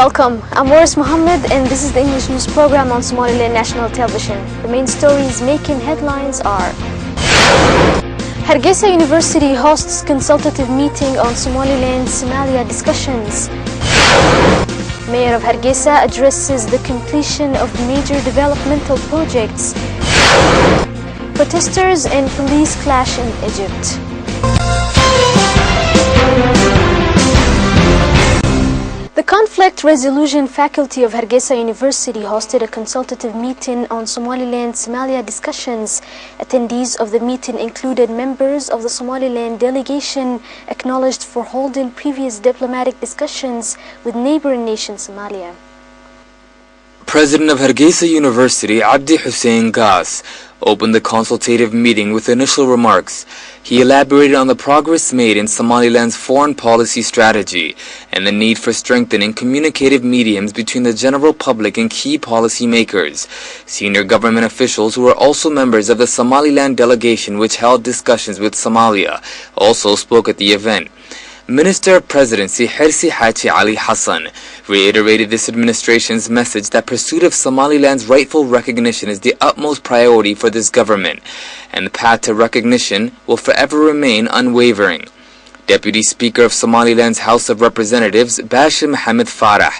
Welcome, I'm Waris Mohammed and this is the English news program on Somaliland National Television. The main stories making headlines are: Hargeisa University hosts consultative meeting on Somaliland-Somalia discussions. Mayor of Hargeisa addresses the completion of major developmental projects. Protesters and police clash in Egypt. The Conflict Resolution Faculty of Hargeisa University hosted a consultative meeting on Somaliland-Somalia discussions. Attendees of the meeting included members of the Somaliland delegation acknowledged for holding previous diplomatic discussions with neighboring nation Somalia. President of Hargeisa University, Abdi Hussein Gas, opened the consultative meeting with initial remarks. He elaborated on the progress made in Somaliland's foreign policy strategy and the need for strengthening communicative mediums between the general public and key policy makers. Senior government officials who were also members of the Somaliland delegation, which held discussions with Somalia, also spoke at the event. Minister of Presidency Hirsi Haji Ali Hassan reiterated this administration's message that pursuit of Somaliland's rightful recognition is the utmost priority for this government, and the path to recognition will forever remain unwavering. Deputy Speaker of Somaliland's House of Representatives Bashir Mohammed Farah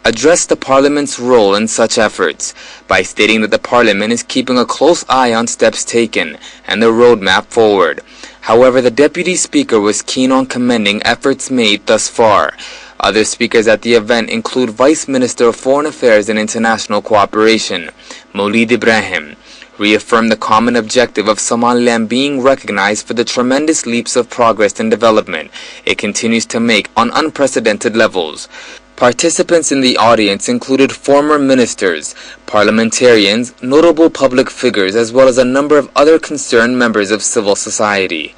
addressed the Parliament's role in such efforts by stating that the Parliament is keeping a close eye on steps taken and the roadmap forward. However, the Deputy Speaker was keen on commending efforts made thus far. Other speakers at the event include Vice Minister of Foreign Affairs and International Cooperation, Maulid Ibrahim, reaffirmed the common objective of Somaliland being recognized for the tremendous leaps of progress and development it continues to make on unprecedented levels. Participants in the audience included former ministers, parliamentarians, notable public figures, as well as a number of other concerned members of civil society.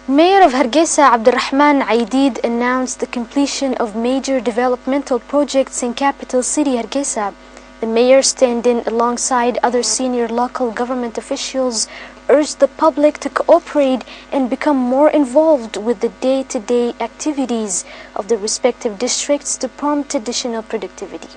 Mayor of Hargeisa Abdurrahman Aidid announced the completion of major developmental projects in capital city Hargeisa. The mayor, standing alongside other senior local government officials, urged the public to cooperate and become more involved with the day-to-day activities of the respective districts to prompt additional productivity.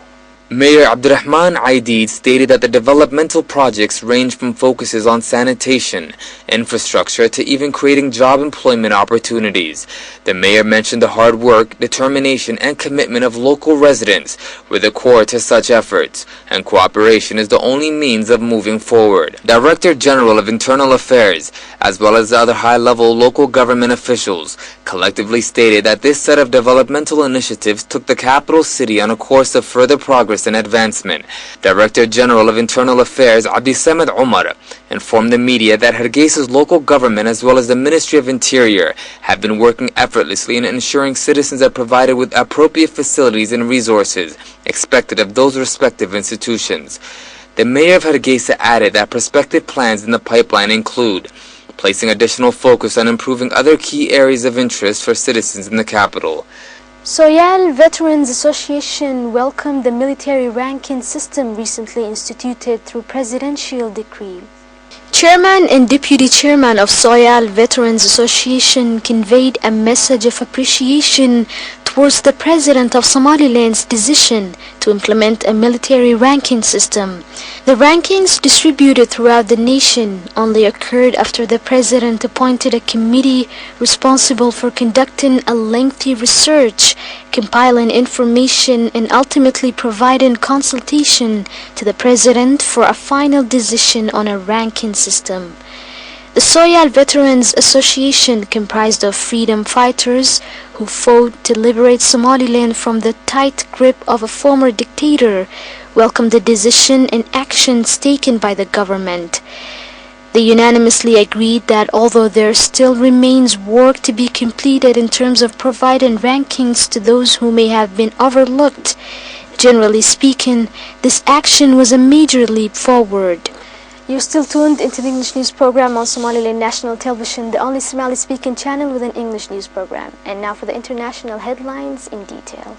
Mayor Abdurrahman Aidid stated that the developmental projects range from focuses on sanitation, infrastructure, to even creating job employment opportunities. The mayor mentioned the hard work, determination, and commitment of local residents were the core to such efforts, and cooperation is the only means of moving forward. Director General of Internal Affairs, as well as other high-level local government officials, collectively stated that this set of developmental initiatives took the capital city on a course of further progress and advancement. Director General of Internal Affairs Abdi Samed Omar informed the media that Hargeisa's local government as well as the Ministry of Interior have been working effortlessly in ensuring citizens are provided with appropriate facilities and resources expected of those respective institutions. The Mayor of Hargeisa added that prospective plans in the pipeline include placing additional focus on improving other key areas of interest for citizens in the capital. Soyal Veterans Association welcomed the military ranking system recently instituted through presidential decree. Chairman and Deputy Chairman of Soyal Veterans Association conveyed a message of appreciation towards the President of Somaliland's decision to implement a military ranking system. The rankings distributed throughout the nation only occurred after the President appointed a committee responsible for conducting a lengthy research, compiling information, and ultimately providing consultation to the President for a final decision on a ranking system. The Soyal Veterans Association, comprised of freedom fighters who fought to liberate Somaliland from the tight grip of a former dictator, welcomed the decision and actions taken by the government. They unanimously agreed that although there still remains work to be completed in terms of providing rankings to those who may have been overlooked, generally speaking, this action was a major leap forward. You're still tuned into the English news program on Somaliland National Television, the only Somali-speaking channel with an English news program. And now for the international headlines in detail.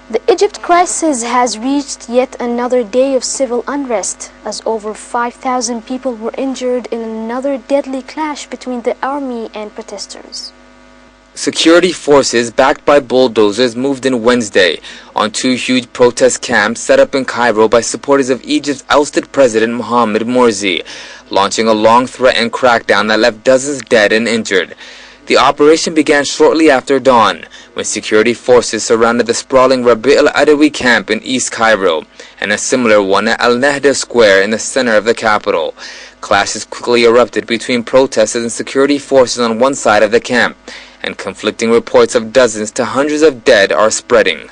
The Egypt crisis forces has reached yet another day of civil unrest, as over 5,000 people were injured in another deadly clash between the army and protesters. Security forces backed by bulldozers moved in Wednesday on two huge protest camps set up in Cairo by supporters of Egypt's ousted president Mohamed Morsi, launching a long-threatened crackdown that left dozens dead and injured. The operation began shortly after dawn, when security forces surrounded the sprawling Rabi' al-Adawi camp in East Cairo, and a similar one at Al-Nahda Square in the center of the capital. Clashes quickly erupted between protesters and security forces on one side of the camp, and conflicting reports of dozens to hundreds of dead are spreading.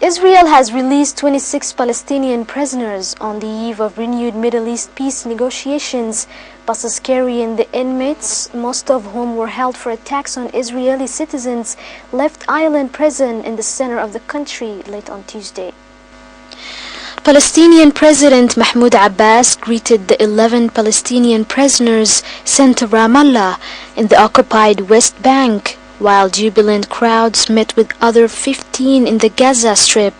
Israel has released 26 Palestinian prisoners on the eve of renewed Middle East peace negotiations. Buses carrying the inmates, most of whom were held for attacks on Israeli citizens, left Island Prison in the center of the country late on Tuesday. Palestinian President Mahmoud Abbas greeted the 11 Palestinian prisoners sent to Ramallah in the occupied West Bank, while jubilant crowds met with other 15 in the Gaza Strip.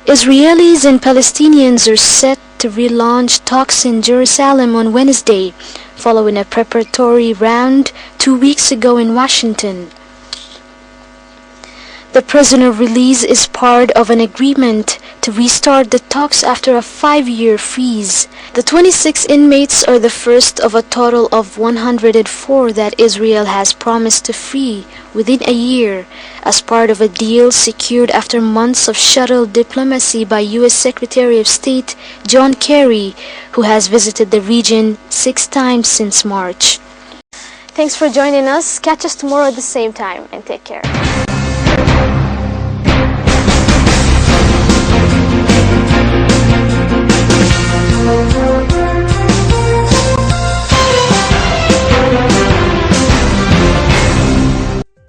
Israelis and Palestinians are set to relaunch talks in Jerusalem on Wednesday, following a preparatory round 2 weeks ago in Washington. The prisoner release is part of an agreement to restart the talks after a 5-year freeze. The 26 inmates are the first of a total of 104 that Israel has promised to free within a year, as part of a deal secured after months of shuttle diplomacy by U.S. Secretary of State John Kerry, who has visited the region 6 times since March. Thanks for joining us. Catch us tomorrow at the same time, and take care.